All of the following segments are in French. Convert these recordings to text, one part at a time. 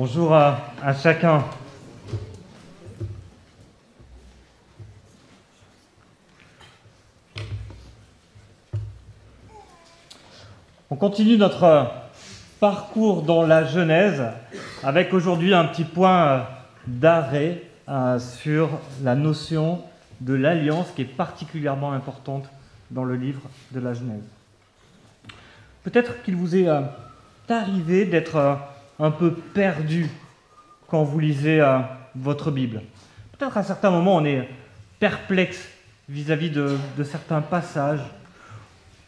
Bonjour à chacun. On continue notre parcours dans la Genèse avec aujourd'hui un petit point d'arrêt sur la notion de l'alliance qui est particulièrement importante dans le livre de la Genèse. Peut-être qu'il vous est arrivé d'être un peu perdu quand vous lisez votre Bible. Peut-être à certains moments on est perplexe vis-à-vis de certains passages.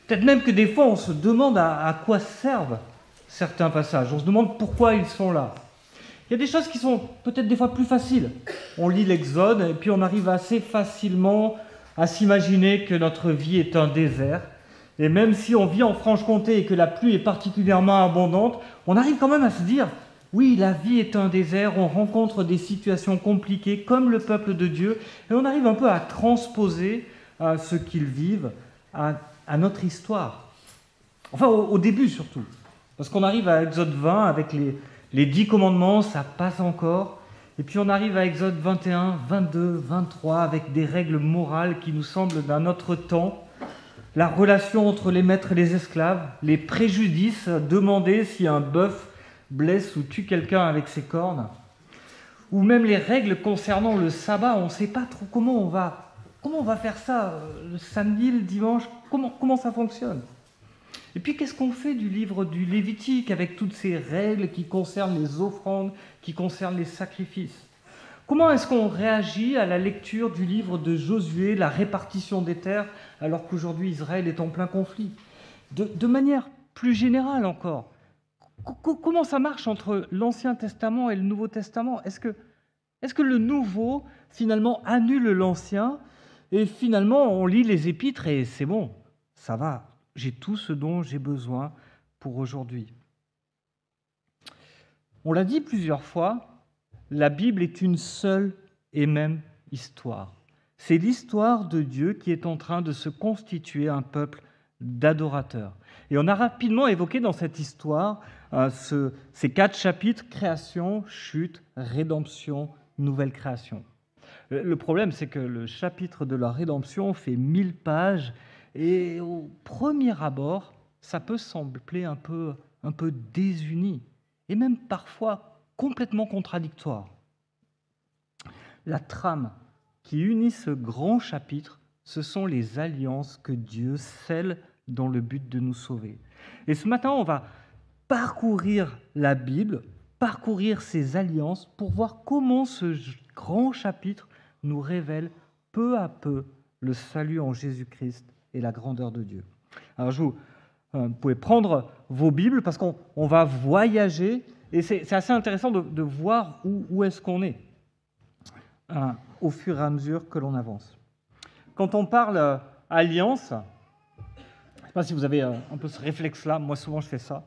Peut-être même que des fois on se demande à quoi servent certains passages. On se demande pourquoi ils sont là. Il y a des choses qui sont peut-être des fois plus faciles. On lit l'Exode et puis on arrive assez facilement à s'imaginer que notre vie est un désert. Et même si on vit en Franche-Comté et que la pluie est particulièrement abondante, on arrive quand même à se dire, oui, la vie est un désert, on rencontre des situations compliquées comme le peuple de Dieu, et on arrive un peu à transposer ce qu'ils vivent à notre histoire. Enfin, au début surtout. Parce qu'on arrive à Exode 20 avec les 10 commandements, ça passe encore. Et puis on arrive à Exode 21, 22, 23 avec des règles morales qui nous semblent d'un autre temps. La relation entre les maîtres et les esclaves, les préjudices, demander si un bœuf blesse ou tue quelqu'un avec ses cornes, ou même les règles concernant le sabbat, on ne sait pas trop comment on va faire ça, le samedi, le dimanche, comment ça fonctionne. Et puis qu'est-ce qu'on fait du livre du Lévitique avec toutes ces règles qui concernent les offrandes, qui concernent les sacrifices ? Comment est-ce qu'on réagit à la lecture du livre de Josué, la répartition des terres, alors qu'aujourd'hui Israël est en plein conflit ? De manière plus générale encore, comment ça marche entre l'Ancien Testament et le Nouveau Testament ? Est-ce que le Nouveau, finalement, annule l'Ancien et finalement on lit les Épîtres et c'est bon, ça va, j'ai tout ce dont j'ai besoin pour aujourd'hui. On l'a dit plusieurs fois, la Bible est une seule et même histoire. C'est l'histoire de Dieu qui est en train de se constituer un peuple d'adorateurs. Et on a rapidement évoqué dans cette histoire ces 4 chapitres, création, chute, rédemption, nouvelle création. Le problème, c'est que le chapitre de la rédemption fait 1000 pages et au premier abord, ça peut sembler un peu désuni et même parfois complètement contradictoire. La trame qui unit ce grand chapitre, ce sont les alliances que Dieu scelle dans le but de nous sauver. Et ce matin, on va parcourir la Bible, parcourir ces alliances pour voir comment ce grand chapitre nous révèle peu à peu le salut en Jésus-Christ et la grandeur de Dieu. Alors vous pouvez prendre vos Bibles parce qu'on va voyager et c'est assez intéressant de voir où est-ce qu'on est au fur et à mesure que l'on avance. Quand on parle alliance, je ne sais pas si vous avez un peu ce réflexe-là, moi souvent je fais ça.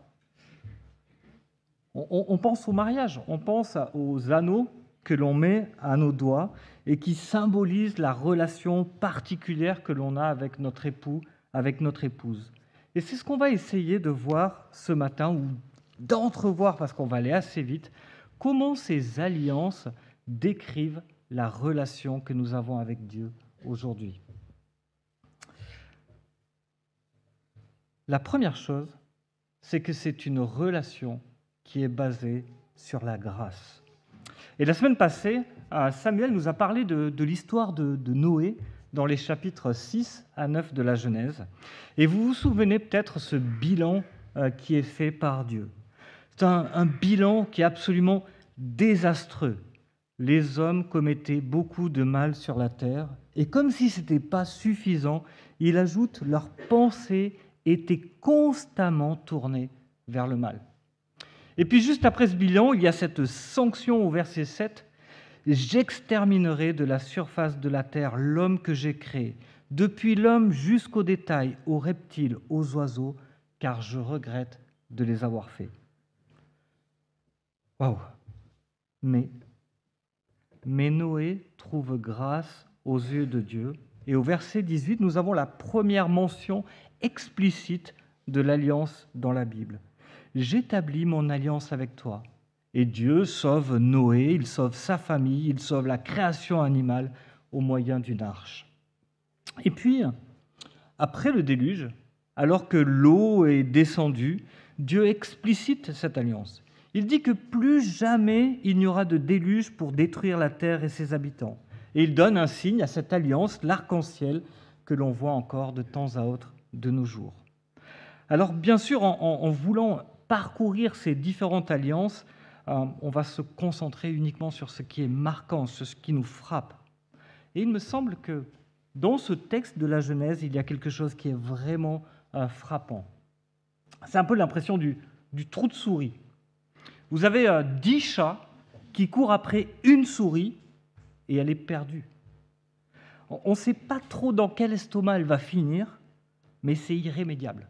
On pense au mariage, on pense aux anneaux que l'on met à nos doigts et qui symbolisent la relation particulière que l'on a avec notre époux, avec notre épouse. Et c'est ce qu'on va essayer de voir ce matin, ou d'entrevoir, parce qu'on va aller assez vite, comment ces alliances décrivent la relation que nous avons avec Dieu aujourd'hui. La première chose, c'est que c'est une relation qui est basée sur la grâce. Et la semaine passée, Samuel nous a parlé de l'histoire de Noé dans les chapitres 6 à 9 de la Genèse. Et vous vous souvenez peut-être ce bilan qui est fait par Dieu. C'est un bilan qui est absolument désastreux. Les hommes commettaient beaucoup de mal sur la terre, et comme si ce n'était pas suffisant, il ajoute leurs pensées étaient constamment tournées vers le mal. Et puis juste après ce bilan, il y a cette sanction au verset 7. « J'exterminerai de la surface de la terre l'homme que j'ai créé, depuis l'homme jusqu'au détail, aux reptiles, aux oiseaux, car je regrette de les avoir faits. » Waouh! Mais Noé trouve grâce aux yeux de Dieu. Et au verset 18, nous avons la première mention explicite de l'alliance dans la Bible. « J'établis mon alliance avec toi Et Dieu sauve Noé, il sauve sa famille, il sauve la création animale au moyen d'une arche. Et puis, après le déluge, alors que l'eau est descendue, Dieu explicite cette alliance. Il dit que plus jamais il n'y aura de déluge pour détruire la terre et ses habitants. Et il donne un signe à cette alliance, l'arc-en-ciel, que l'on voit encore de temps à autre de nos jours. Alors bien sûr, en voulant parcourir ces différentes alliances, on va se concentrer uniquement sur ce qui est marquant, sur ce qui nous frappe. Et il me semble que dans ce texte de la Genèse, il y a quelque chose qui est vraiment frappant. C'est un peu l'impression du trou de souris. Vous avez 10 chats qui courent après une souris et elle est perdue. On ne sait pas trop dans quel estomac elle va finir, mais c'est irrémédiable.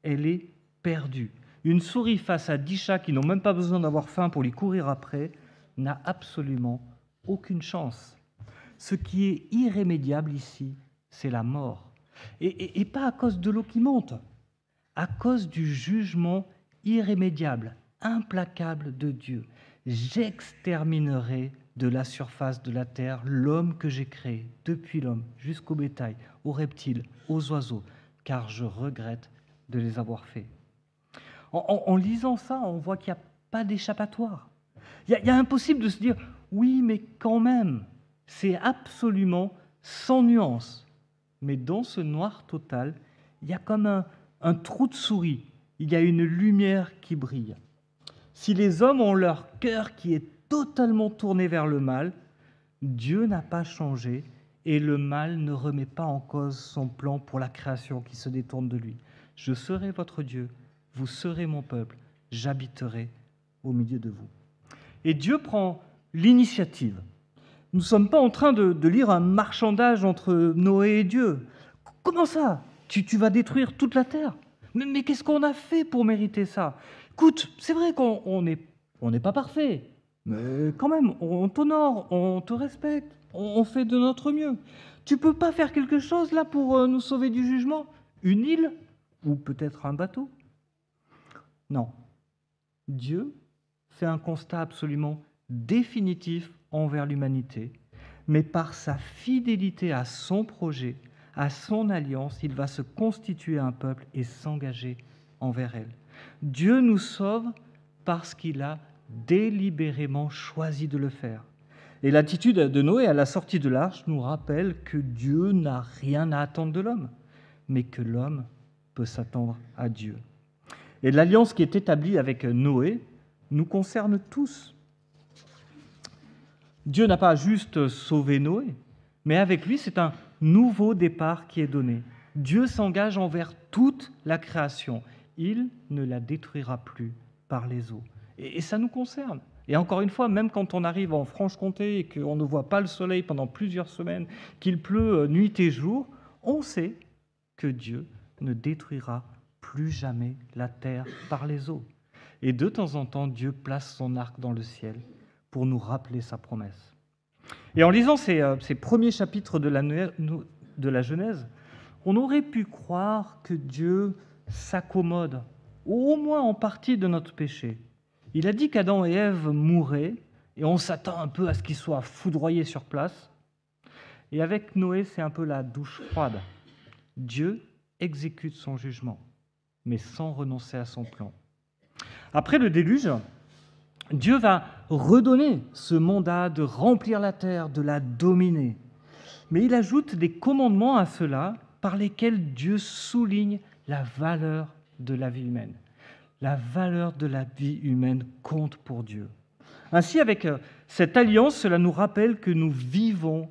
Elle est perdue. Une souris face à 10 chats qui n'ont même pas besoin d'avoir faim pour lui courir après n'a absolument aucune chance. Ce qui est irrémédiable ici, c'est la mort. Et pas à cause de l'eau qui monte, à cause du jugement irrémédiable, implacable de Dieu. J'exterminerai de la surface de la terre l'homme que j'ai créé, depuis l'homme jusqu'au bétail, aux reptiles, aux oiseaux, car je regrette de les avoir faits. En lisant ça, on voit qu'il n'y a pas d'échappatoire. Il y a impossible de se dire « oui, mais quand même ». C'est absolument sans nuance. Mais dans ce noir total, il y a comme un trou de souris. Il y a une lumière qui brille. Si les hommes ont leur cœur qui est totalement tourné vers le mal, Dieu n'a pas changé et le mal ne remet pas en cause son plan pour la création qui se détourne de lui. Je serai votre Dieu, vous serez mon peuple, j'habiterai au milieu de vous. Et Dieu prend l'initiative. Nous ne sommes pas en train de lire un marchandage entre Noé et Dieu. Comment ça ? Tu vas détruire toute la terre ? Mais qu'est-ce qu'on a fait pour mériter ça ? Écoute, c'est vrai qu'on n'est pas parfait, mais quand même, on t'honore, on te respecte, on fait de notre mieux. Tu peux pas faire quelque chose là pour nous sauver du jugement ? Une île ? Ou peut-être un bateau ? Non. Dieu fait un constat absolument définitif envers l'humanité, mais par sa fidélité à son projet, à son alliance, il va se constituer un peuple et s'engager envers elle. Dieu nous sauve parce qu'il a délibérément choisi de le faire. Et l'attitude de Noé à la sortie de l'arche nous rappelle que Dieu n'a rien à attendre de l'homme, mais que l'homme peut s'attendre à Dieu. Et l'alliance qui est établie avec Noé nous concerne tous. Dieu n'a pas juste sauvé Noé, mais avec lui, c'est un nouveau départ qui est donné. Dieu s'engage envers toute la création. Il ne la détruira plus par les eaux. Et ça nous concerne. Et encore une fois, même quand on arrive en Franche-Comté et qu'on ne voit pas le soleil pendant plusieurs semaines, qu'il pleut nuit et jour, on sait que Dieu ne détruira plus jamais la terre par les eaux. Et de temps en temps, Dieu place son arc dans le ciel pour nous rappeler sa promesse. Et en lisant ces premiers chapitres de la Genèse, on aurait pu croire que Dieu s'accommode, au moins en partie, de notre péché. Il a dit qu'Adam et Ève mourraient, et on s'attend un peu à ce qu'ils soient foudroyés sur place. Et avec Noé, c'est un peu la douche froide. Dieu exécute son jugement, mais sans renoncer à son plan. Après le déluge, Dieu va redonner ce mandat de remplir la terre, de la dominer. Mais il ajoute des commandements à cela par lesquels Dieu souligne la valeur de la vie humaine. La valeur de la vie humaine compte pour Dieu. Ainsi, avec cette alliance, cela nous rappelle que nous vivons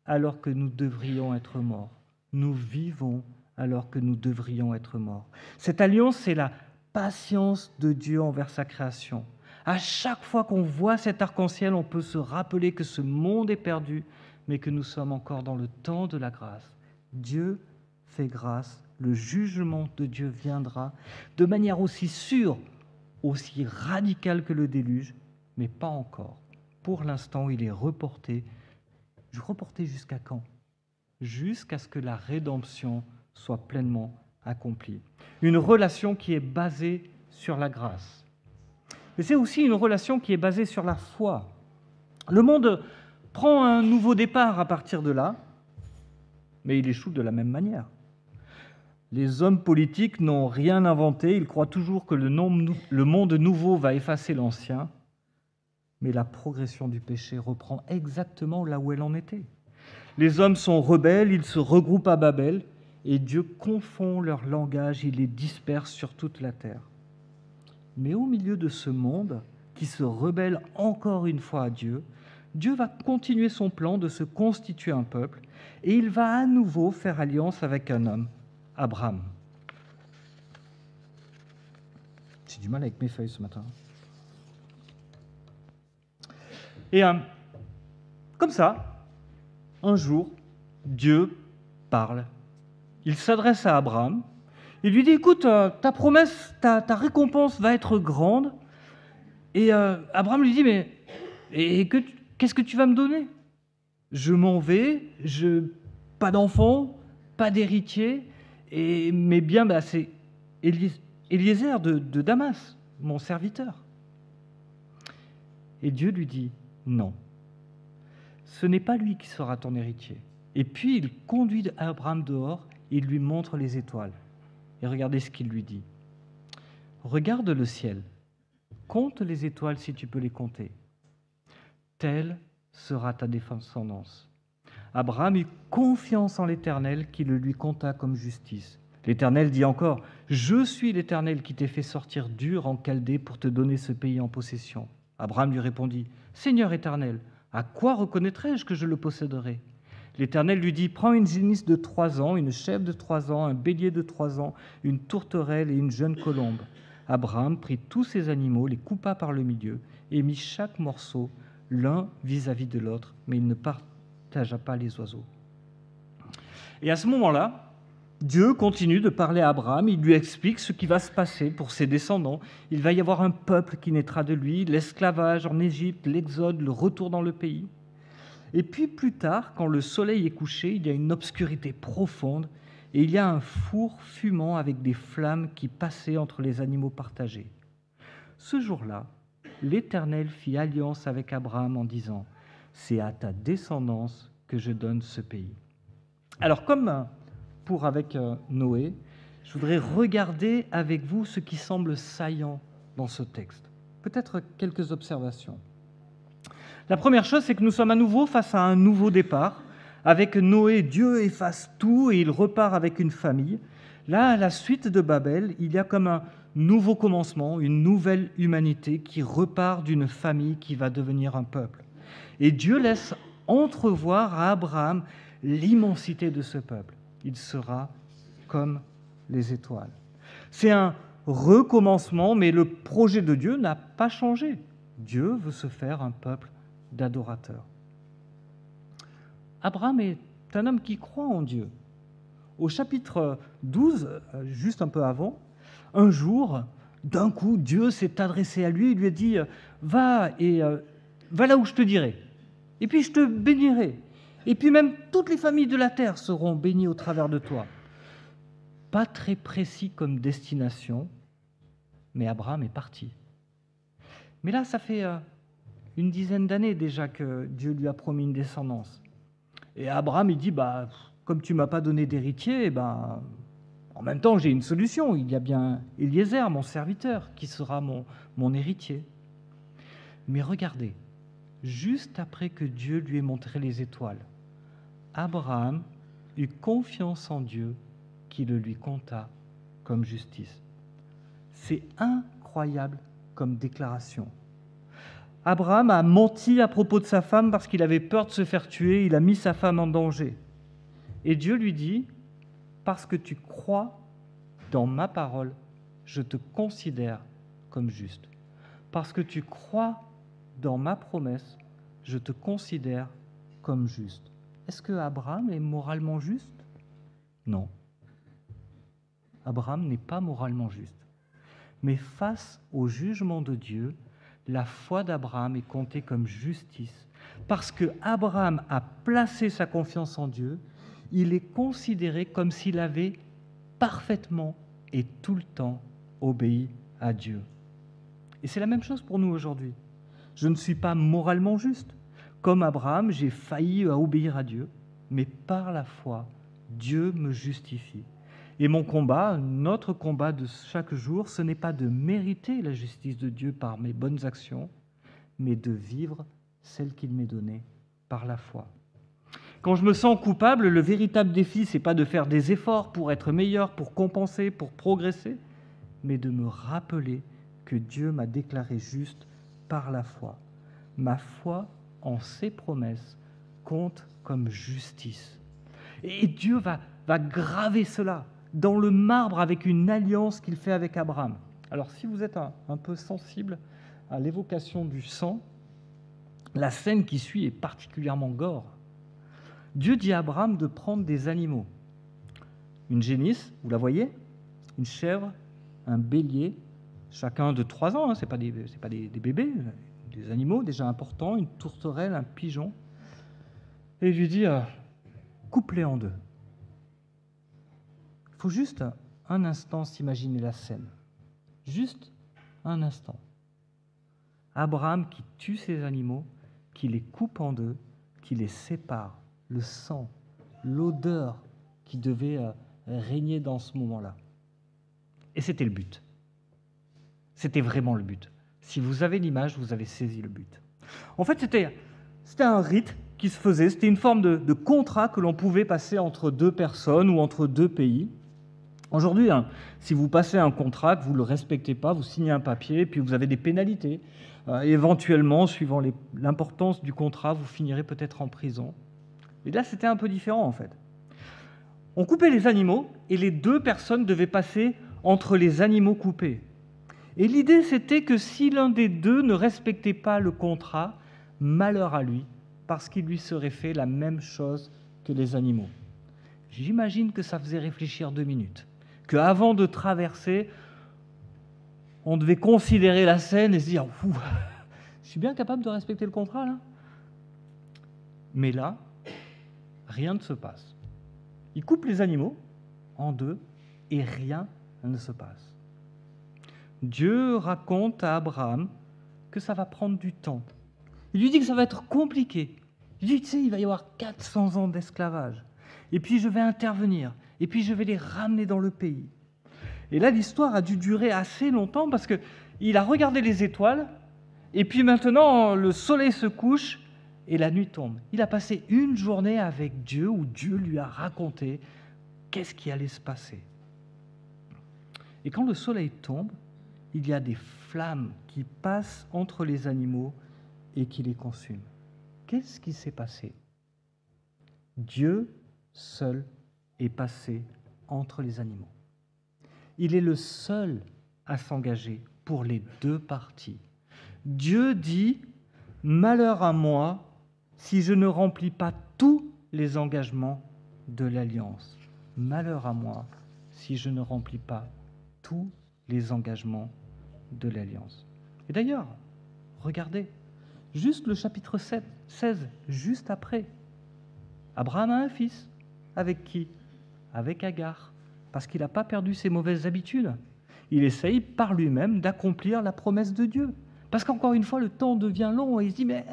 alors que nous devrions être morts. Nous vivons alors que nous devrions être morts. Cette alliance, c'est la patience de Dieu envers sa création. À chaque fois qu'on voit cet arc-en-ciel, on peut se rappeler que ce monde est perdu, mais que nous sommes encore dans le temps de la grâce. Dieu fait grâce, le jugement de Dieu viendra de manière aussi sûre, aussi radicale que le déluge, mais pas encore. Pour l'instant, il est reporté. Reporté jusqu'à quand ? Jusqu'à ce que la rédemption soit pleinement accomplie. Une relation qui est basée sur la grâce. mais c'est aussi une relation qui est basée sur la foi. Le monde prend un nouveau départ à partir de là, mais il échoue de la même manière. Les hommes politiques n'ont rien inventé, ils croient toujours que le monde nouveau va effacer l'ancien, mais la progression du péché reprend exactement là où elle en était. Les hommes sont rebelles, ils se regroupent à Babel, et Dieu confond leur langage, il les disperse sur toute la terre. Mais au milieu de ce monde qui se rebelle encore une fois à Dieu, Dieu va continuer son plan de se constituer un peuple, et il va à nouveau faire alliance avec un homme, Abraham. J'ai du mal avec mes feuilles ce matin. Et comme ça, un jour, Dieu parle. Il s'adresse à Abraham. Il lui dit, écoute, ta promesse, ta récompense va être grande. Et Abraham lui dit, mais qu'est-ce que tu vas me donner? Je m'en vais, pas d'enfant, pas d'héritier, et mes biens, c'est Eliezer de Damas, mon serviteur. Et Dieu lui dit, non, ce n'est pas lui qui sera ton héritier. Et puis il conduit Abraham dehors, et il lui montre les étoiles. Et regardez ce qu'il lui dit. Regarde le ciel, compte les étoiles si tu peux les compter. Telle sera ta descendance. Abraham eut confiance en l'Éternel qui le lui compta comme justice. L'Éternel dit encore, je suis l'Éternel qui t'ai fait sortir d'Ur en Chaldée pour te donner ce pays en possession. Abraham lui répondit, Seigneur Éternel, à quoi reconnaîtrai-je que je le posséderai? L'Éternel lui dit, prends une génisse de 3 ans, une chèvre de 3 ans, un bélier de 3 ans, une tourterelle et une jeune colombe. Abraham prit tous ces animaux, les coupa par le milieu et mit chaque morceau l'un vis-à-vis de l'autre, mais il ne partagea pas les oiseaux. Et à ce moment-là, Dieu continue de parler à Abraham, il lui explique ce qui va se passer pour ses descendants. Il va y avoir un peuple qui naîtra de lui, l'esclavage en Égypte, l'exode, le retour dans le pays. Et puis plus tard, quand le soleil est couché, il y a une obscurité profonde et il y a un four fumant avec des flammes qui passaient entre les animaux partagés. Ce jour-là, l'Éternel fit alliance avec Abraham en disant « C'est à ta descendance que je donne ce pays. » Alors comme pour avec Noé, je voudrais regarder avec vous ce qui semble saillant dans ce texte. Peut-être quelques observations. La première chose, c'est que nous sommes à nouveau face à un nouveau départ. Avec Noé, Dieu efface tout et il repart avec une famille. Là, à la suite de Babel, il y a comme un nouveau commencement, une nouvelle humanité qui repart d'une famille qui va devenir un peuple. Et Dieu laisse entrevoir à Abraham l'immensité de ce peuple. Il sera comme les étoiles. C'est un recommencement, mais le projet de Dieu n'a pas changé. Dieu veut se faire un peuple d'adorateurs. Abraham est un homme qui croit en Dieu. Au chapitre 12, juste un peu avant, un jour, d'un coup, Dieu s'est adressé à lui et lui a dit « Va là où je te dirai, et puis je te bénirai, et puis même toutes les familles de la terre seront bénies au travers de toi. » Pas très précis comme destination, mais Abraham est parti. Mais là, ça fait une dizaine d'années déjà que Dieu lui a promis une descendance. Et Abraham, il dit, comme tu ne m'as pas donné d'héritier, en même temps, j'ai une solution. Il y a bien Eliezer, mon serviteur, qui sera mon héritier. Mais regardez, juste après que Dieu lui ait montré les étoiles, Abraham eut confiance en Dieu qui le lui compta comme justice. C'est incroyable comme déclaration. Abraham a menti à propos de sa femme parce qu'il avait peur de se faire tuer, il a mis sa femme en danger. Et Dieu lui dit, parce que tu crois dans ma parole, je te considère comme juste. Parce que tu crois dans ma promesse, je te considère comme juste. Est-ce que Abraham est moralement juste? Non. Abraham n'est pas moralement juste. Mais face au jugement de Dieu, la foi d'Abraham est comptée comme justice. Parce que Abraham a placé sa confiance en Dieu, il est considéré comme s'il avait parfaitement et tout le temps obéi à Dieu. Et c'est la même chose pour nous aujourd'hui. Je ne suis pas moralement juste. Comme Abraham, j'ai failli obéir à Dieu, mais par la foi, Dieu me justifie. Et mon combat, notre combat de chaque jour, ce n'est pas de mériter la justice de Dieu par mes bonnes actions, mais de vivre celle qu'il m'est donnée par la foi. Quand je me sens coupable, le véritable défi, ce n'est pas de faire des efforts pour être meilleur, pour compenser, pour progresser, mais de me rappeler que Dieu m'a déclaré juste par la foi. Ma foi en ses promesses compte comme justice. Et Dieu va graver cela dans le marbre avec une alliance qu'il fait avec Abraham. Alors si vous êtes un peu sensible à l'évocation du sang, la scène qui suit est particulièrement gore. Dieu dit à Abraham de prendre des animaux. Une génisse, vous la voyez, une chèvre, un bélier, chacun de 3 ans, ce n'est pas des bébés, des animaux déjà importants, une tourterelle, un pigeon. Et il lui dit, coupe-les en 2. Il faut juste un instant s'imaginer la scène. Juste un instant. Abraham qui tue ces animaux, qui les coupe en 2, qui les sépare. Le sang, l'odeur qui devait régner dans ce moment-là. Et c'était le but. C'était vraiment le but. Si vous avez l'image, vous avez saisi le but. En fait, c'était un rite qui se faisait, c'était une forme de contrat que l'on pouvait passer entre 2 personnes ou entre 2 pays. Aujourd'hui, si vous passez un contrat, que vous ne le respectez pas, vous signez un papier, puis vous avez des pénalités. Éventuellement, suivant l'importance du contrat, vous finirez peut-être en prison. Et là, c'était un peu différent, en fait. On coupait les animaux, et les 2 personnes devaient passer entre les animaux coupés. Et l'idée, c'était que si l'un des 2 ne respectait pas le contrat, malheur à lui, parce qu'il lui serait fait la même chose que les animaux. J'imagine que ça faisait réfléchir 2 minutes. Qu'avant de traverser, on devait considérer la scène et se dire « Je suis bien capable de respecter le contrat, là ?» Mais là, rien ne se passe. Il coupe les animaux en 2 et rien ne se passe. Dieu raconte à Abraham que ça va prendre du temps. Il lui dit que ça va être compliqué. Il dit, tu sais, il va y avoir 400 ans d'esclavage. Et puis je vais intervenir. Et puis je vais les ramener dans le pays. Et là, l'histoire a dû durer assez longtemps parce qu'il a regardé les étoiles. Et puis maintenant, le soleil se couche et la nuit tombe. Il a passé une journée avec Dieu où Dieu lui a raconté qu'est-ce qui allait se passer. Et quand le soleil tombe, il y a des flammes qui passent entre les animaux et qui les consument. Qu'est-ce qui s'est passé? Dieu seul est passé entre les animaux. Il est le seul à s'engager pour les 2 parties. Dieu dit « Malheur à moi si je ne remplis pas tous les engagements de l'Alliance. Malheur à moi si je ne remplis pas tous les engagements de l'Alliance. » Et d'ailleurs, regardez, juste le chapitre 16, juste après, Abraham a un fils. Avec qui? Avec Agar, parce qu'il n'a pas perdu ses mauvaises habitudes. Il essaye par lui-même d'accomplir la promesse de Dieu. Parce qu'encore une fois, le temps devient long et il se dit « mais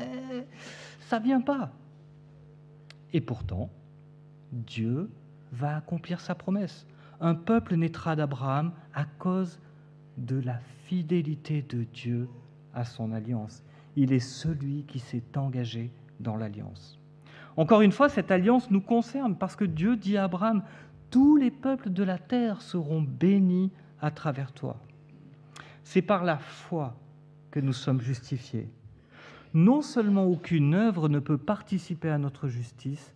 ça ne vient pas ». Et pourtant, Dieu va accomplir sa promesse. Un peuple naîtra d'Abraham à cause de la fidélité de Dieu à son alliance. Il est celui qui s'est engagé dans l'alliance. Encore une fois, cette alliance nous concerne parce que Dieu dit à Abraham « Tous les peuples de la terre seront bénis à travers toi ». C'est par la foi que nous sommes justifiés. Non seulement aucune œuvre ne peut participer à notre justice,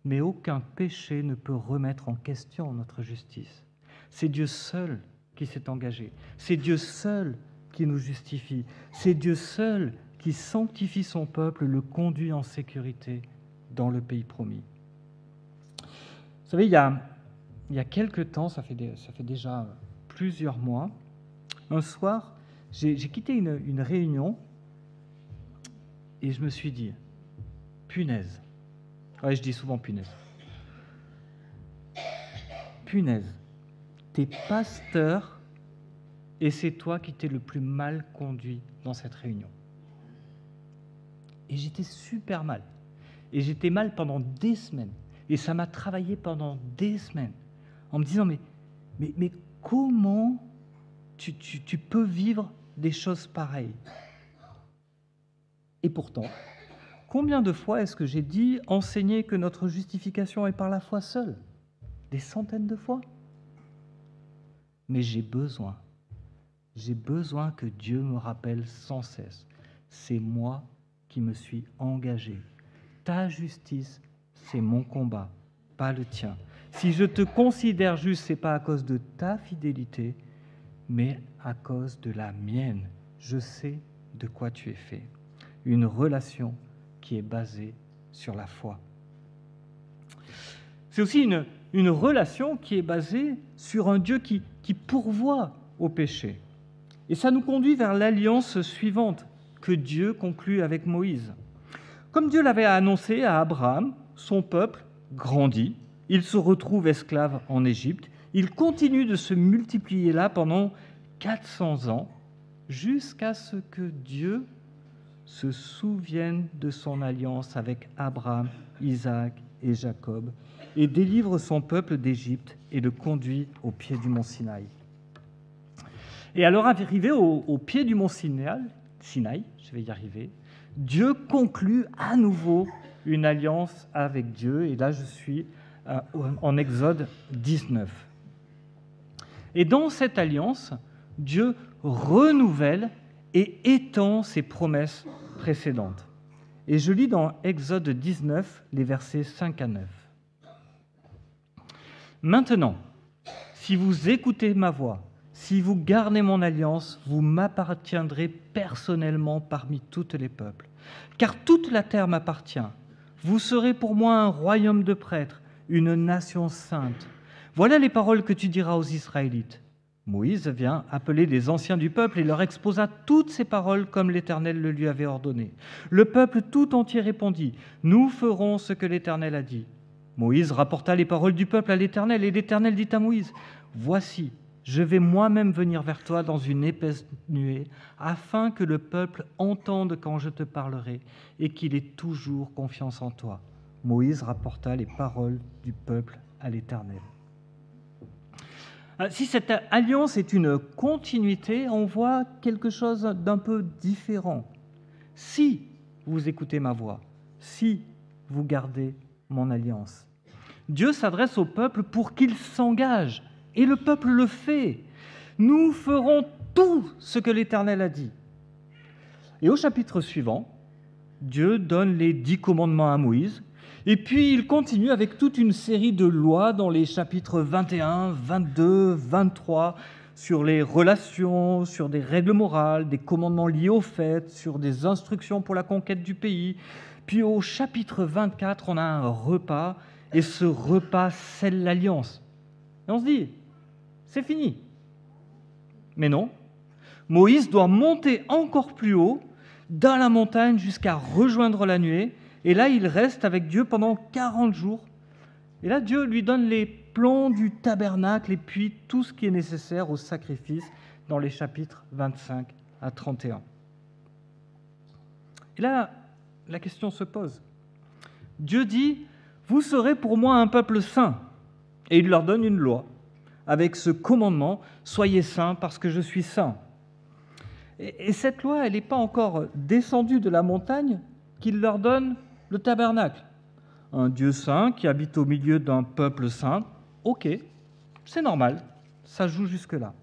mais aucun péché ne peut remettre en question notre justice. C'est Dieu seul qui s'est engagé. C'est Dieu seul qui nous justifie. C'est Dieu seul qui sanctifie son peuple, le conduit en sécurité dans le pays promis. Vous savez, il y a quelque temps, ça fait déjà plusieurs mois, un soir, j'ai quitté une réunion et je me suis dit, punaise. Ouais, je dis souvent punaise. Punaise. T'es pasteur et c'est toi qui t'es le plus mal conduit dans cette réunion. » Et j'étais super mal. Et j'étais mal pendant des semaines. Et ça m'a travaillé pendant des semaines. En me disant, mais comment tu peux vivre des choses pareilles? Et pourtant, combien de fois est-ce que j'ai dit, enseigner que notre justification est par la foi seule? Des centaines de fois. Mais j'ai besoin que Dieu me rappelle sans cesse. C'est moi qui me suis engagé. Ta justice, c'est mon combat, pas le tien. Si je te considère juste, ce n'est pas à cause de ta fidélité, mais à cause de la mienne. Je sais de quoi tu es fait. Une relation qui est basée sur la foi. C'est aussi une relation qui est basée sur un Dieu qui pourvoit au péché. Et ça nous conduit vers l'alliance suivante que Dieu conclut avec Moïse. Comme Dieu l'avait annoncé à Abraham, son peuple grandit, il se retrouve esclave en Égypte, il continue de se multiplier là pendant 400 ans, jusqu'à ce que Dieu se souvienne de son alliance avec Abraham, Isaac et Jacob, et délivre son peuple d'Égypte et le conduit au pied du mont Sinaï. Et alors arrivé au pied du mont Sinaï, je vais y arriver, Dieu conclut à nouveau une alliance avec Dieu, et là je suis en Exode 19. Et dans cette alliance, Dieu renouvelle et étend ses promesses précédentes. Et je lis dans Exode 19, les versets 5 à 9. « Maintenant, si vous écoutez ma voix, si vous gardez mon alliance, vous m'appartiendrez personnellement parmi tous les peuples. Car toute la terre m'appartient. Vous serez pour moi un royaume de prêtres, une nation sainte. Voilà les paroles que tu diras aux Israélites. » Moïse vient appeler les anciens du peuple et leur exposa toutes ces paroles comme l'Éternel le lui avait ordonné. Le peuple tout entier répondit : « Nous ferons ce que l'Éternel a dit. » Moïse rapporta les paroles du peuple à l'Éternel, et l'Éternel dit à Moïse : « Voici, je vais moi-même venir vers toi dans une épaisse nuée, afin que le peuple entende quand je te parlerai, et qu'il ait toujours confiance en toi. » Moïse rapporta les paroles du peuple à l'Éternel. Si cette alliance est une continuité, on voit quelque chose d'un peu différent. Si vous écoutez ma voix, si vous gardez mon alliance. Dieu s'adresse au peuple pour qu'il s'engage, et le peuple le fait. Nous ferons tout ce que l'Éternel a dit. Et au chapitre suivant, Dieu donne les 10 commandements à Moïse, et puis il continue avec toute une série de lois dans les chapitres 21, 22, 23, sur les relations, sur des règles morales, des commandements liés aux fêtes, sur des instructions pour la conquête du pays. Puis au chapitre 24, on a un repas, et ce repas scelle l'alliance. Et on se dit, c'est fini. Mais non, Moïse doit monter encore plus haut dans la montagne jusqu'à rejoindre la nuée. Et là, il reste avec Dieu pendant 40 jours. Et là, Dieu lui donne les plans du tabernacle et puis tout ce qui est nécessaire au sacrifice dans les chapitres 25 à 31. Et là, la question se pose. Dieu dit : « Vous serez pour moi un peuple saint. » Et il leur donne une loi avec ce commandement : « Soyez saints parce que je suis saint. » Et cette loi, elle n'est pas encore descendue de la montagne qu'il leur donne le tabernacle. Un Dieu saint qui habite au milieu d'un peuple saint, ok, c'est normal, ça joue jusque-là.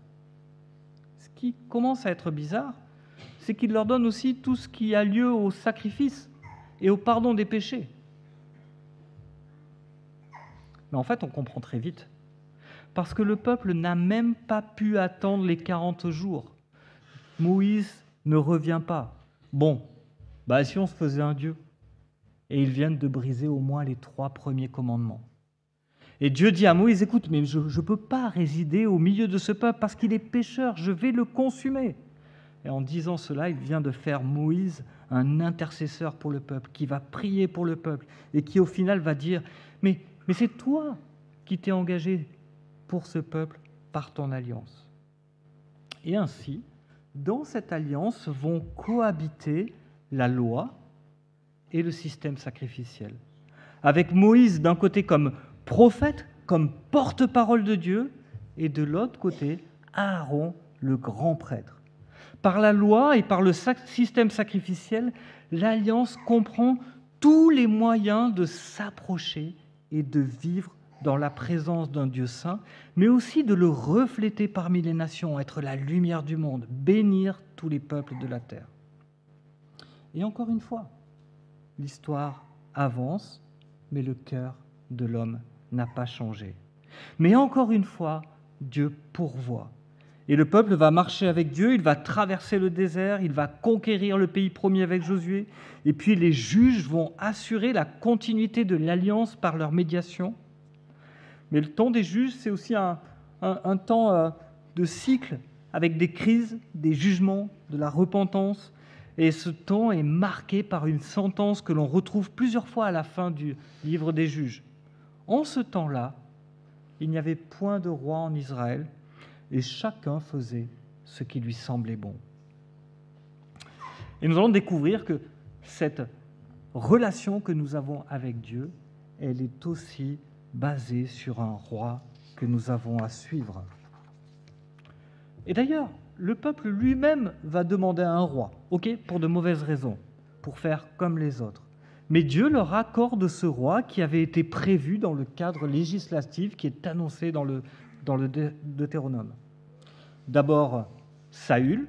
Ce qui commence à être bizarre, c'est qu'il leur donne aussi tout ce qui a lieu au sacrifice et au pardon des péchés. Mais en fait, on comprend très vite, parce que le peuple n'a même pas pu attendre les 40 jours. Moïse ne revient pas. Bon, si on se faisait un Dieu, et ils viennent de briser au moins les 3 premiers commandements. Et Dieu dit à Moïse : « Écoute, mais je ne peux pas résider au milieu de ce peuple parce qu'il est pécheur, je vais le consumer. » Et en disant cela, il vient de faire Moïse un intercesseur pour le peuple, qui va prier pour le peuple, et qui au final va dire : « Mais c'est toi qui t'es engagé pour ce peuple par ton alliance. » Et ainsi, dans cette alliance vont cohabiter la loi et le système sacrificiel. Avec Moïse d'un côté comme prophète, comme porte-parole de Dieu, et de l'autre côté, Aaron, le grand prêtre. Par la loi et par le système sacrificiel, l'alliance comprend tous les moyens de s'approcher et de vivre dans la présence d'un Dieu saint, mais aussi de le refléter parmi les nations, être la lumière du monde, bénir tous les peuples de la terre. Et encore une fois, l'histoire avance, mais le cœur de l'homme n'a pas changé. Mais encore une fois, Dieu pourvoit. Et le peuple va marcher avec Dieu, il va traverser le désert, il va conquérir le pays promis avec Josué, et puis les juges vont assurer la continuité de l'alliance par leur médiation. Mais le temps des juges, c'est aussi un temps de cycle, avec des crises, des jugements, de la repentance. Et ce temps est marqué par une sentence que l'on retrouve plusieurs fois à la fin du livre des juges. En ce temps-là, il n'y avait point de roi en Israël, et chacun faisait ce qui lui semblait bon. Et nous allons découvrir que cette relation que nous avons avec Dieu, elle est aussi basée sur un roi que nous avons à suivre. Et d'ailleurs, le peuple lui-même va demander à un roi, pour de mauvaises raisons, pour faire comme les autres. Mais Dieu leur accorde ce roi qui avait été prévu dans le cadre législatif qui est annoncé dans le Deutéronome. D'abord Saül,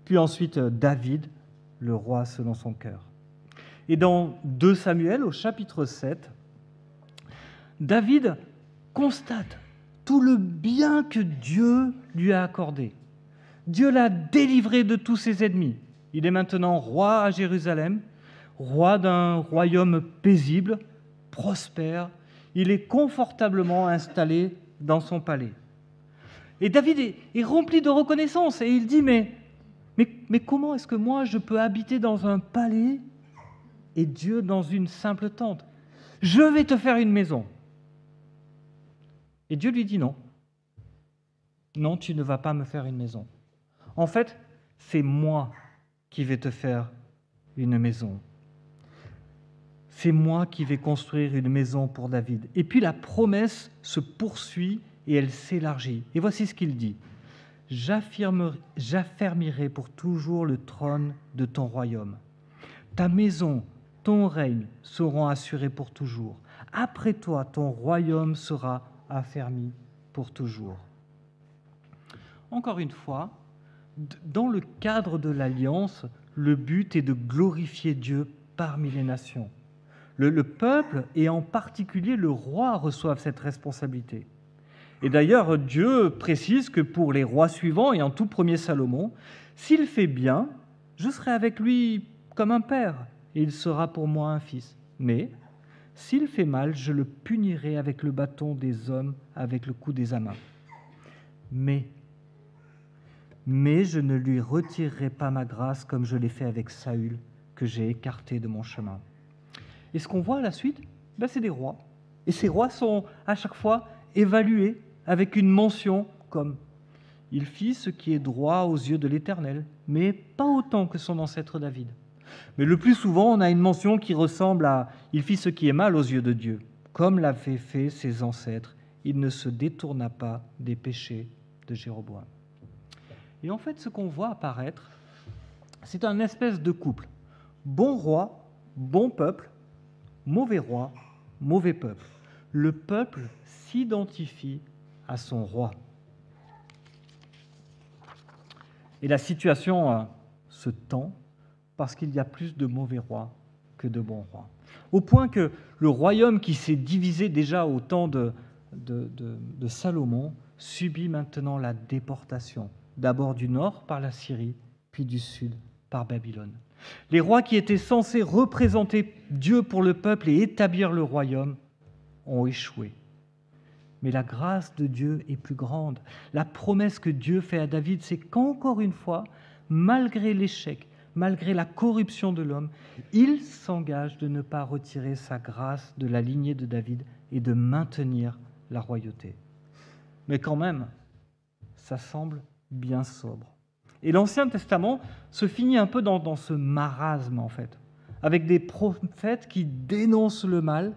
puis ensuite David, le roi selon son cœur. Et dans 2 Samuel, au chapitre 7, David constate tout le bien que Dieu lui a accordé. Dieu l'a délivré de tous ses ennemis. Il est maintenant roi à Jérusalem, roi d'un royaume paisible, prospère. Il est confortablement installé dans son palais. Et David est rempli de reconnaissance et il dit, mais comment est-ce que moi je peux habiter dans un palais et Dieu dans une simple tente? Je vais te faire une maison. Et Dieu lui dit non. Non, tu ne vas pas me faire une maison. En fait, c'est moi qui vais te faire une maison. C'est moi qui vais construire une maison pour David. Et puis la promesse se poursuit et elle s'élargit. Et voici ce qu'il dit. J'affermirai pour toujours le trône de ton royaume. Ta maison, ton règne seront assurés pour toujours. Après toi, ton royaume sera affermi pour toujours. Encore une fois, dans le cadre de l'alliance, le but est de glorifier Dieu parmi les nations. Le peuple, et en particulier le roi, reçoivent cette responsabilité. Et d'ailleurs, Dieu précise que pour les rois suivants, et en tout premier Salomon, s'il fait bien, je serai avec lui comme un père, et il sera pour moi un fils. Mais s'il fait mal, je le punirai avec le bâton des hommes, avec le coup des amants. Mais je ne lui retirerai pas ma grâce comme je l'ai fait avec Saül, que j'ai écarté de mon chemin. Et ce qu'on voit à la suite, c'est des rois. Et ces rois sont à chaque fois évalués avec une mention comme « Il fit ce qui est droit aux yeux de l'Éternel, mais pas autant que son ancêtre David. » Mais le plus souvent, on a une mention qui ressemble à « Il fit ce qui est mal aux yeux de Dieu, comme l'avaient fait ses ancêtres. Il ne se détourna pas des péchés de Jéroboam. » Et en fait, ce qu'on voit apparaître, c'est un espèce de couple. Bon roi, bon peuple, mauvais roi, mauvais peuple. Le peuple s'identifie à son roi. Et la situation se tend parce qu'il y a plus de mauvais rois que de bons rois. Au point que le royaume qui s'est divisé déjà au temps de Salomon subit maintenant la déportation. D'abord du nord par la Syrie, puis du sud par Babylone. Les rois qui étaient censés représenter Dieu pour le peuple et établir le royaume ont échoué. Mais la grâce de Dieu est plus grande. La promesse que Dieu fait à David, c'est qu'encore une fois, malgré l'échec, malgré la corruption de l'homme, il s'engage de ne pas retirer sa grâce de la lignée de David et de maintenir la royauté. Mais quand même, ça semble bien sobre. Et l'Ancien Testament se finit un peu dans ce marasme, en fait, avec des prophètes qui dénoncent le mal,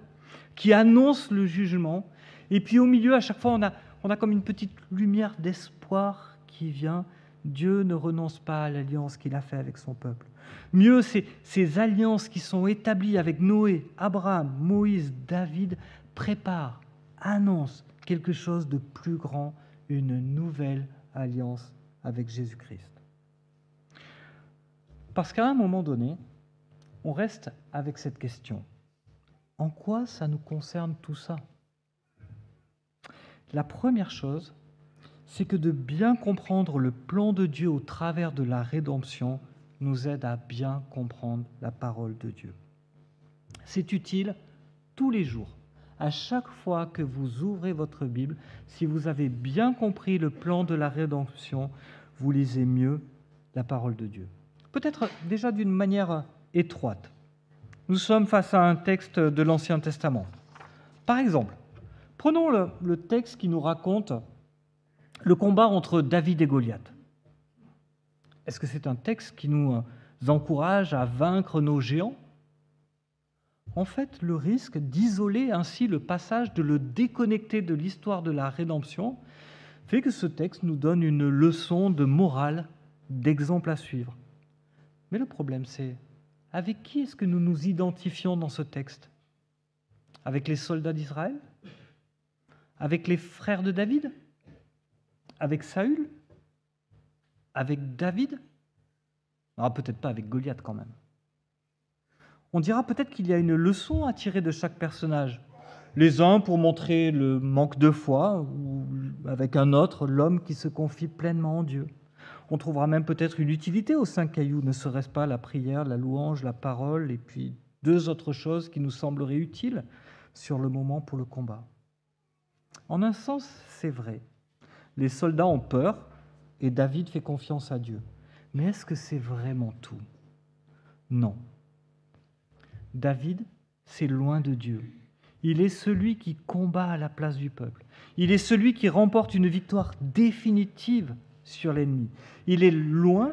qui annoncent le jugement, et puis au milieu, à chaque fois, on a comme une petite lumière d'espoir qui vient. Dieu ne renonce pas à l'alliance qu'il a faite avec son peuple. Mieux, ces alliances qui sont établies avec Noé, Abraham, Moïse, David, préparent, annoncent quelque chose de plus grand, une nouvelle alliance avec Jésus-Christ. Parce qu'à un moment donné, on reste avec cette question. En quoi ça nous concerne tout ça ? La première chose, c'est que de bien comprendre le plan de Dieu au travers de la rédemption nous aide à bien comprendre la parole de Dieu. C'est utile tous les jours. À chaque fois que vous ouvrez votre Bible, si vous avez bien compris le plan de la rédemption, vous lisez mieux la parole de Dieu. Peut-être déjà d'une manière étroite. Nous sommes face à un texte de l'Ancien Testament. Par exemple, prenons le texte qui nous raconte le combat entre David et Goliath. Est-ce que c'est un texte qui nous encourage à vaincre nos géants ? En fait, le risque d'isoler ainsi le passage, de le déconnecter de l'histoire de la rédemption, fait que ce texte nous donne une leçon de morale, d'exemple à suivre. Mais le problème, c'est avec qui est-ce que nous nous identifions dans ce texte ? Avec les soldats d'Israël ? Avec les frères de David ? Avec Saül ? Avec David ? Peut-être pas avec Goliath quand même. On dira peut-être qu'il y a une leçon à tirer de chaque personnage. Les uns pour montrer le manque de foi, ou avec un autre, l'homme qui se confie pleinement en Dieu. On trouvera même peut-être une utilité aux 5 cailloux, ne serait-ce pas la prière, la louange, la parole, et puis 2 autres choses qui nous sembleraient utiles sur le moment pour le combat. En un sens, c'est vrai. Les soldats ont peur et David fait confiance à Dieu. Mais est-ce que c'est vraiment tout ? Non. David, c'est loin de Dieu. Il est celui qui combat à la place du peuple. Il est celui qui remporte une victoire définitive sur l'ennemi. Il est loin,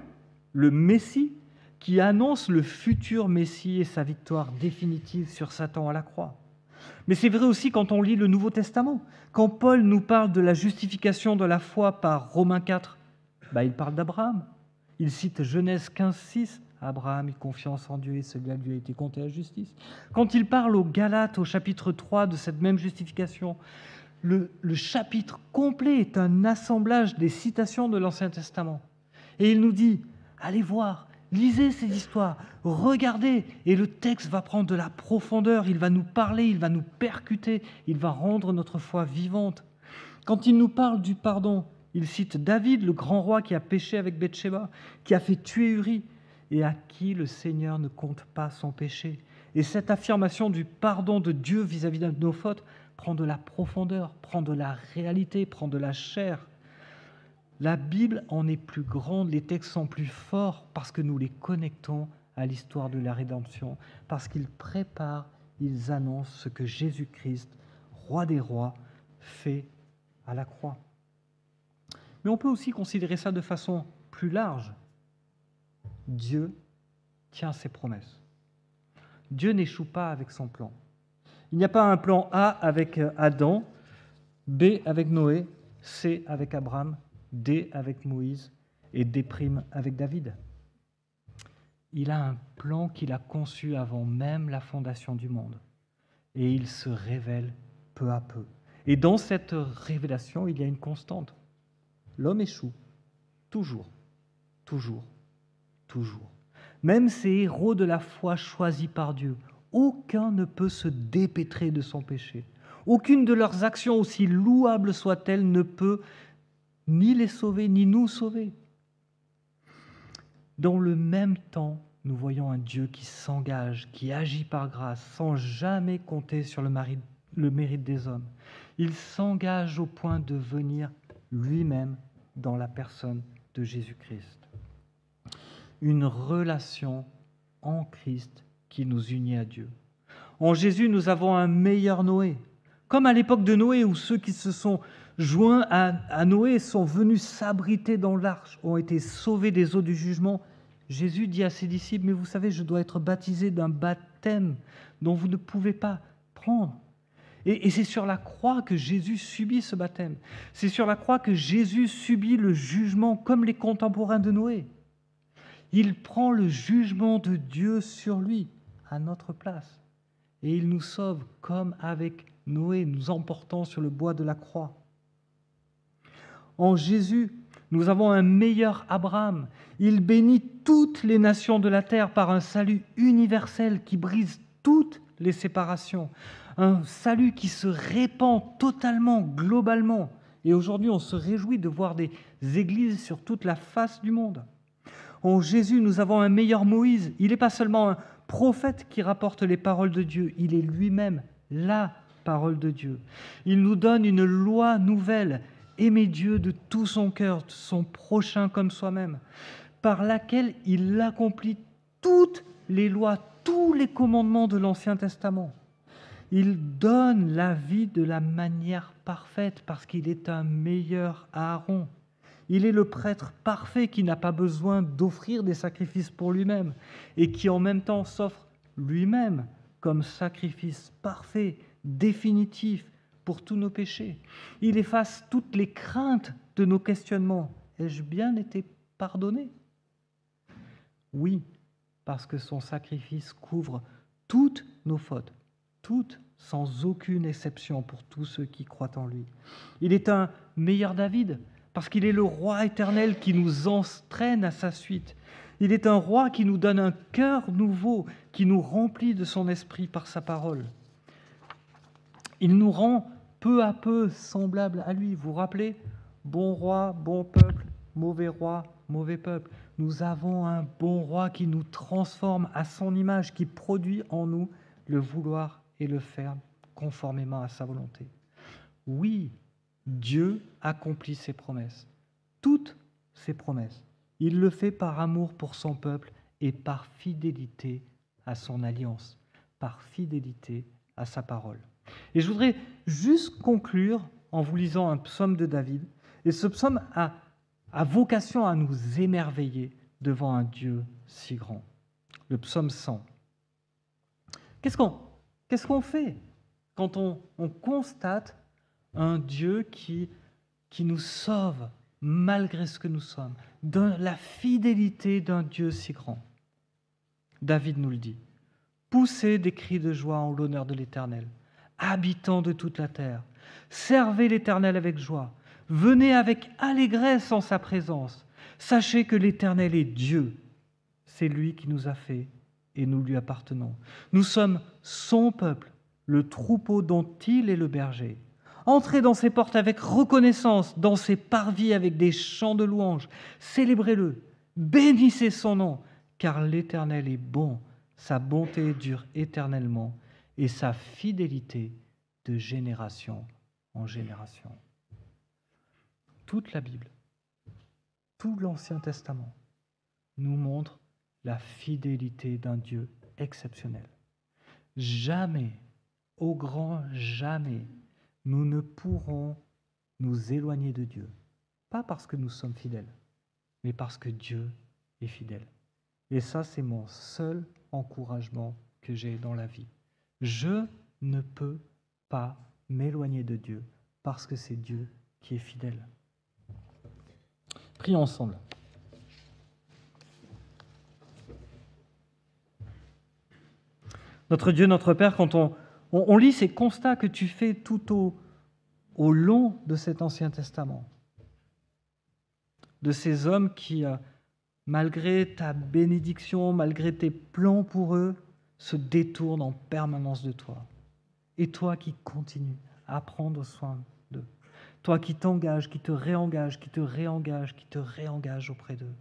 le Messie, qui annonce le futur Messie et sa victoire définitive sur Satan à la croix. Mais c'est vrai aussi quand on lit le Nouveau Testament. Quand Paul nous parle de la justification de la foi par Romains 4, il parle d'Abraham. Il cite Genèse 15, 6. Abraham eut confiance en Dieu et cela lui a été compté à justice. Quand il parle aux Galates, au chapitre 3 de cette même justification, le chapitre complet est un assemblage des citations de l'Ancien Testament. Et il nous dit, allez voir, lisez ces histoires, regardez, et le texte va prendre de la profondeur, il va nous parler, il va nous percuter, il va rendre notre foi vivante. Quand il nous parle du pardon, il cite David, le grand roi qui a péché avec Bathsheba, qui a fait tuer Uri, et à qui le Seigneur ne compte pas son péché. Et cette affirmation du pardon de Dieu vis-à-vis de nos fautes prend de la profondeur, prend de la réalité, prend de la chair. La Bible en est plus grande, les textes sont plus forts parce que nous les connectons à l'histoire de la rédemption, parce qu'ils préparent, ils annoncent ce que Jésus-Christ, roi des rois, fait à la croix. Mais on peut aussi considérer ça de façon plus large. Dieu tient ses promesses. Dieu n'échoue pas avec son plan. Il n'y a pas un plan A avec Adam, B avec Noé, C avec Abraham, D avec Moïse et D' avec David. Il a un plan qu'il a conçu avant même la fondation du monde. Et il se révèle peu à peu. Et dans cette révélation, il y a une constante. L'homme échoue. Toujours. Toujours. Toujours. Même ces héros de la foi choisis par Dieu, aucun ne peut se dépêtrer de son péché. Aucune de leurs actions, aussi louables soient-elles, ne peut ni les sauver, ni nous sauver. Dans le même temps, nous voyons un Dieu qui s'engage, qui agit par grâce, sans jamais compter sur le mérite des hommes. Il s'engage au point de venir lui-même dans la personne de Jésus-Christ. Une relation en Christ qui nous unit à Dieu. En Jésus, nous avons un meilleur Noé. Comme à l'époque de Noé, où ceux qui se sont joints à Noé, sont venus s'abriter dans l'arche, ont été sauvés des eaux du jugement. Jésus dit à ses disciples, mais vous savez, je dois être baptisé d'un baptême dont vous ne pouvez pas prendre. Et c'est sur la croix que Jésus subit ce baptême. C'est sur la croix que Jésus subit le jugement comme les contemporains de Noé. Il prend le jugement de Dieu sur lui, à notre place. Et il nous sauve comme avec Noé, nous emportant sur le bois de la croix. En Jésus, nous avons un meilleur Abraham. Il bénit toutes les nations de la terre par un salut universel qui brise toutes les séparations. Un salut qui se répand totalement, globalement. Et aujourd'hui, on se réjouit de voir des églises sur toute la face du monde. En Jésus, nous avons un meilleur Moïse. Il n'est pas seulement un prophète qui rapporte les paroles de Dieu, il est lui-même la parole de Dieu. Il nous donne une loi nouvelle, aimer Dieu de tout son cœur, de son prochain comme soi-même, par laquelle il accomplit toutes les lois, tous les commandements de l'Ancien Testament. Il donne la vie de la manière parfaite parce qu'il est un meilleur Aaron. Il est le prêtre parfait qui n'a pas besoin d'offrir des sacrifices pour lui-même et qui en même temps s'offre lui-même comme sacrifice parfait, définitif pour tous nos péchés. Il efface toutes les craintes de nos questionnements. Ai-je bien été pardonné ? Oui, parce que son sacrifice couvre toutes nos fautes, toutes, sans aucune exception pour tous ceux qui croient en lui. Il est un meilleur David, parce qu'il est le roi éternel qui nous entraîne à sa suite. Il est un roi qui nous donne un cœur nouveau, qui nous remplit de son esprit par sa parole. Il nous rend peu à peu semblables à lui. Vous vous rappelez ? Bon roi, bon peuple, mauvais roi, mauvais peuple. Nous avons un bon roi qui nous transforme à son image, qui produit en nous le vouloir et le faire conformément à sa volonté. Oui, Dieu accomplit ses promesses, toutes ses promesses. Il le fait par amour pour son peuple et par fidélité à son alliance, par fidélité à sa parole. Et je voudrais juste conclure en vous lisant un psaume de David. Et ce psaume a vocation à nous émerveiller devant un Dieu si grand. Le psaume 100. Qu'est-ce qu'on fait quand on constate un Dieu qui nous sauve malgré ce que nous sommes, de la fidélité d'un Dieu si grand? David nous le dit. Poussez des cris de joie en l'honneur de l'Éternel, habitants de toute la terre. Servez l'Éternel avec joie. Venez avec allégresse en sa présence. Sachez que l'Éternel est Dieu. C'est lui qui nous a fait et nous lui appartenons. Nous sommes son peuple, le troupeau dont il est le berger. Entrez dans ses portes avec reconnaissance, dans ses parvis avec des chants de louange. Célébrez-le, bénissez son nom, car l'Éternel est bon, sa bonté dure éternellement et sa fidélité de génération en génération. Toute la Bible, tout l'Ancien Testament nous montre la fidélité d'un Dieu exceptionnel. Jamais, au grand jamais, nous ne pourrons nous éloigner de Dieu. Pas parce que nous sommes fidèles, mais parce que Dieu est fidèle. Et ça, c'est mon seul encouragement que j'ai dans la vie. Je ne peux pas m'éloigner de Dieu parce que c'est Dieu qui est fidèle. Prions ensemble. Notre Dieu, notre Père, quand on lit ces constats que tu fais tout au long de cet Ancien Testament, de ces hommes qui, malgré ta bénédiction, malgré tes plans pour eux, se détournent en permanence de toi. Et toi qui continues à prendre soin d'eux. Toi qui t'engages, qui te réengages, qui te réengages, qui te réengages auprès d'eux.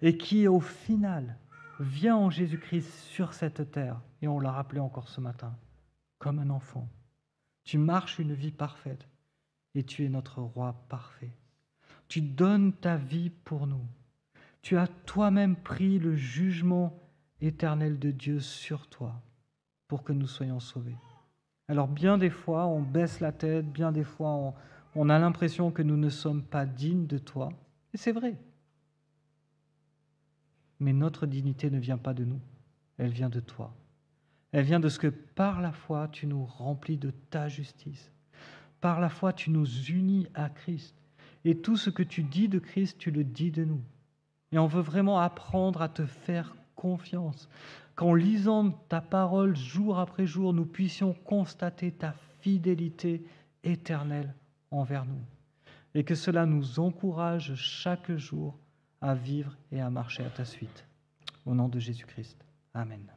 Et qui, au final, vient en Jésus-Christ sur cette terre, et on l'a rappelé encore ce matin, comme un enfant. Tu marches une vie parfaite, et tu es notre roi parfait. Tu donnes ta vie pour nous. Tu as toi-même pris le jugement éternel de Dieu sur toi, pour que nous soyons sauvés. Alors bien des fois, on baisse la tête, bien des fois, on a l'impression que nous ne sommes pas dignes de toi, et c'est vrai. Mais notre dignité ne vient pas de nous, elle vient de toi. Elle vient de ce que par la foi, tu nous remplis de ta justice. Par la foi, tu nous unis à Christ. Et tout ce que tu dis de Christ, tu le dis de nous. Et on veut vraiment apprendre à te faire confiance. Qu'en lisant ta parole jour après jour, nous puissions constater ta fidélité éternelle envers nous. Et que cela nous encourage chaque jour à vivre et à marcher à ta suite. Au nom de Jésus-Christ. Amen.